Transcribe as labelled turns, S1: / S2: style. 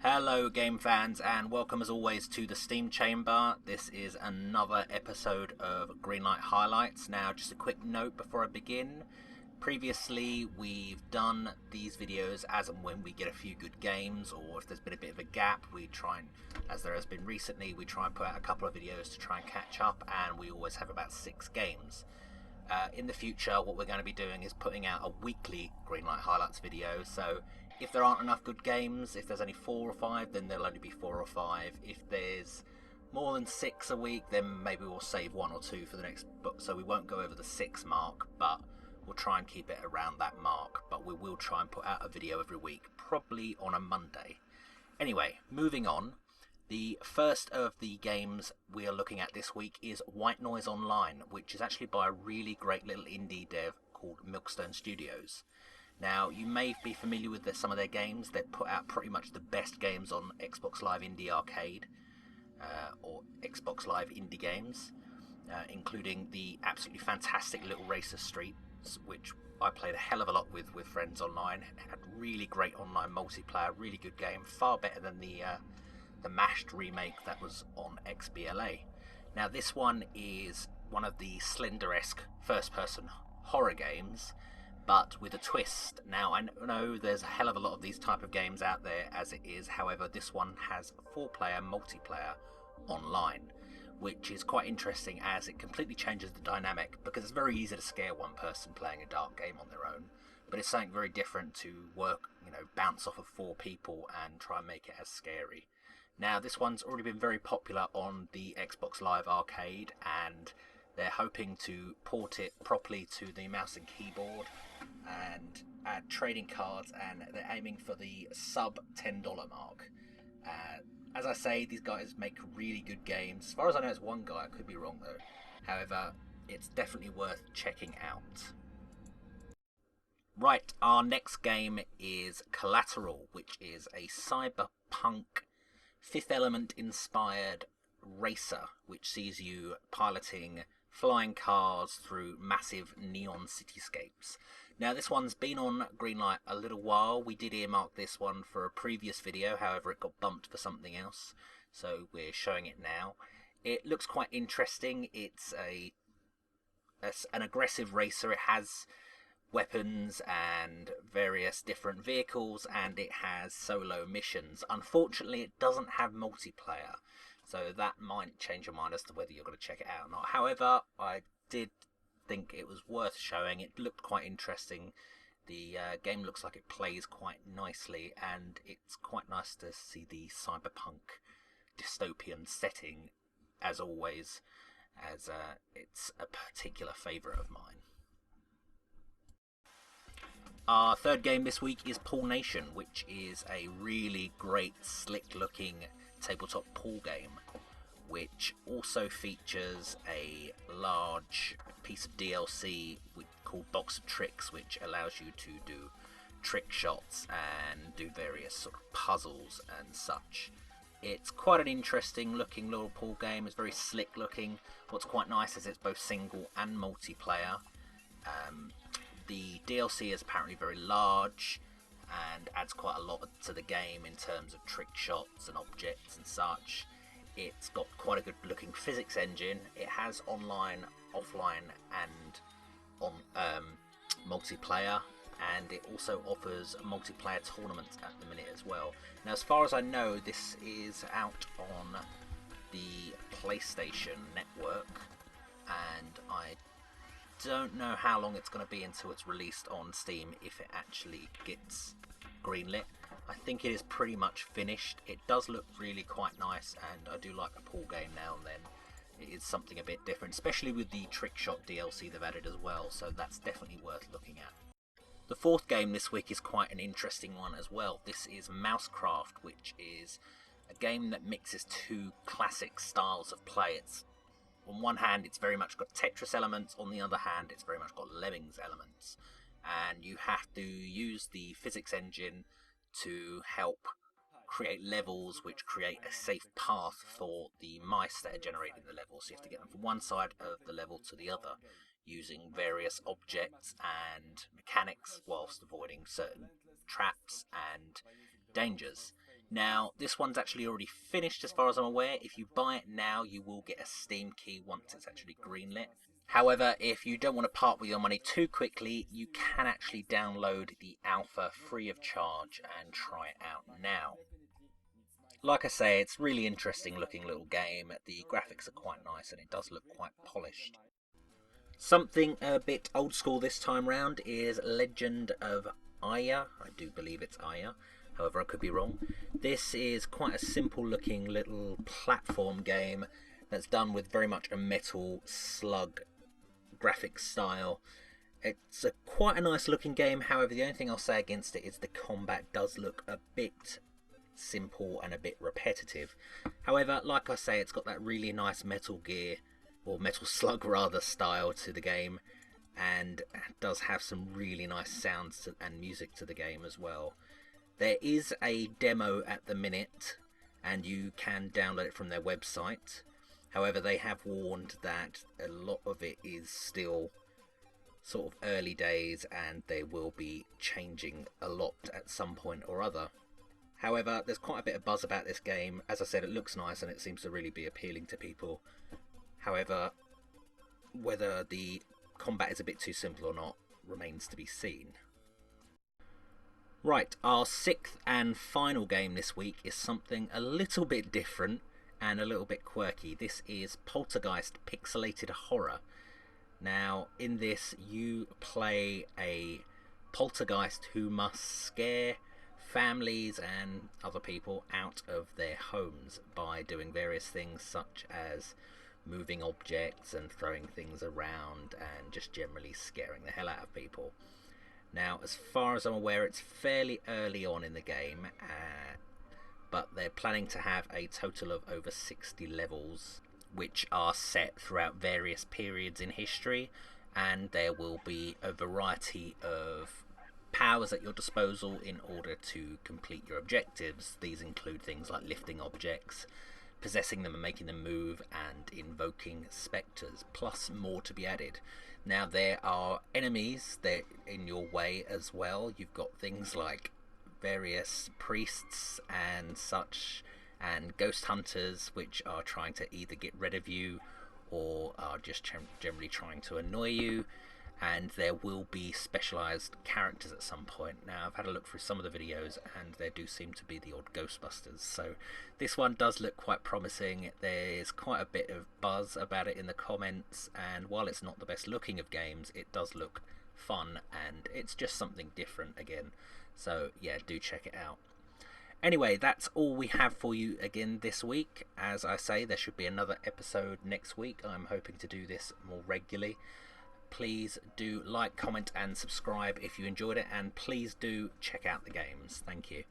S1: Hello game fans, and welcome as always to the Steam Chamber. This is another episode of Greenlight Highlights. Now just a quick note before I begin. Previously we've done these videos as and when we get a few good games, or if there's been a bit of a gap, we try and, as there has been recently, we try and put out a couple of videos to try and catch up, and we always have about 6 games. In the future what we're going to be doing is putting out a weekly Greenlight Highlights video, so if there aren't enough good games, if there's only 4 or 5, then there'll only be 4 or 5. If there's more than 6 a week, then maybe we'll save 1 or 2 for the next book, so we won't go over the 6 mark, but we'll try and keep it around that mark. But we will try and put out a video every week, probably on a Monday. Anyway, moving on. The first of the games we are looking at this week is White Noise Online, which is actually by a really great little indie dev called Milkstone Studios. Now, you may be familiar with some of their games. They put out pretty much the best games on Xbox Live Indie Arcade, or Xbox Live Indie Games, including the absolutely fantastic little Racer Streets, which I played a hell of a lot with friends online. It had really great online multiplayer, really good game, far better than the mashed remake that was on XBLA. Now, this one is one of the Slender-esque first-person horror games, but with a twist. Now, I know there's a hell of a lot of these type of games out there as it is, however this one has 4-player multiplayer online, which is quite interesting as it completely changes the dynamic, because it's very easy to scare one person playing a dark game on their own, but it's something very different to work, bounce off of 4 people and try and make it as scary. Now, this one's already been very popular on the Xbox Live Arcade, and they're hoping to port it properly to the mouse and keyboard and add trading cards, and they're aiming for the sub $10 mark. As I say, these guys make really good games. As far as I know, it's one guy. I could be wrong though. However, it's definitely worth checking out. Right, our next game is Collateral, which is a cyberpunk Fifth Element inspired racer, which sees you piloting flying cars through massive neon cityscapes. Now, this one's been on Greenlight a little while. We did earmark this one for a previous video, however it got bumped for something else, so we're showing it now. It looks quite interesting. It's an aggressive racer. It has weapons and various different vehicles, and it has solo missions. Unfortunately, it doesn't have multiplayer, so that might change your mind as to whether you're going to check it out or not. However, I did think it was worth showing. It looked quite interesting. The game looks like it plays quite nicely, and it's quite nice to see the cyberpunk dystopian setting, as always, as it's a particular favourite of mine. Our third game this week is Pool Nation, which is a really great, slick-looking tabletop pool game, which also features a large piece of DLC called Box of Tricks, which allows you to do trick shots and do various sort of puzzles and such. It's quite an interesting looking little pool game. It's very slick looking. What's quite nice is it's both single and multiplayer. The DLC is apparently very large and adds quite a lot to the game in terms of trick shots and objects and such. It's got quite a good looking physics engine. It has online, offline and on multiplayer, and it also offers multiplayer tournaments at the minute as well. Now, as far as I know, this is out on the PlayStation Network, and I don't know how long it's going to be until it's released on Steam, if it actually gets greenlit. I think it is pretty much finished. It does look really quite nice, and I do like a pool game now and then. It is something a bit different, especially with the trick shot DLC they've added as well, so that's definitely worth looking at. The fourth game this week is quite an interesting one as well. This is MouseCraft, which is a game that mixes 2 classic styles of play. It's, on one hand, it's very much got Tetris elements, on the other hand, it's very much got Lemmings elements. And you have to use the physics engine to help create levels which create a safe path for the mice that are generating the levels. So you have to get them from one side of the level to the other using various objects and mechanics whilst avoiding certain traps and dangers. Now, this one's actually already finished as far as I'm aware. If you buy it now, you will get a Steam key once it's actually greenlit. However, if you don't want to part with your money too quickly, you can actually download the alpha free of charge and try it out now. Like I say, it's really interesting looking little game. The graphics are quite nice and it does look quite polished. Something a bit old school this time round is Legend of Aya. I do believe it's Aya, however I could be wrong. This is quite a simple looking little platform game that's done with very much a Metal Slug graphic style. It's quite a nice looking game, however the only thing I'll say against it is the combat does look a bit simple and a bit repetitive. However, like I say, it's got that really nice Metal Gear, or Metal Slug rather, style to the game, and does have some really nice sounds and music to the game as well. There is a demo at the minute and you can download it from their website. However, they have warned that a lot of it is still sort of early days and they will be changing a lot at some point or other. However, there's quite a bit of buzz about this game. As I said, it looks nice and it seems to really be appealing to people. However, whether the combat is a bit too simple or not remains to be seen. Right, our sixth and final game this week is something a little bit different and a little bit quirky. This is Poltergeist Pixelated Horror. Now, in this, you play a poltergeist who must scare families and other people out of their homes by doing various things such as moving objects and throwing things around and just generally scaring the hell out of people. Now, as far as I'm aware, it's fairly early on in the game, but they're planning to have a total of over 60 levels, which are set throughout various periods in history, and there will be a variety of powers at your disposal in order to complete your objectives. These include things like lifting objects, possessing them and making them move, and invoking spectres, plus more to be added. Now, there are enemies that in your way as well. You've got things like various priests and such, and ghost hunters, which are trying to either get rid of you or are just generally trying to annoy you. And there will be specialised characters at some point. Now, I've had a look through some of the videos and there do seem to be the odd Ghostbusters, so this one does look quite promising. There's quite a bit of buzz about it in the comments, and while it's not the best looking of games, it does look fun and it's just something different again, so yeah, do check it out. Anyway, that's all we have for you again this week. As I say, there should be another episode next week. I'm hoping to do this more regularly. Please do like, comment and subscribe if you enjoyed it, and please do check out the games. Thank you.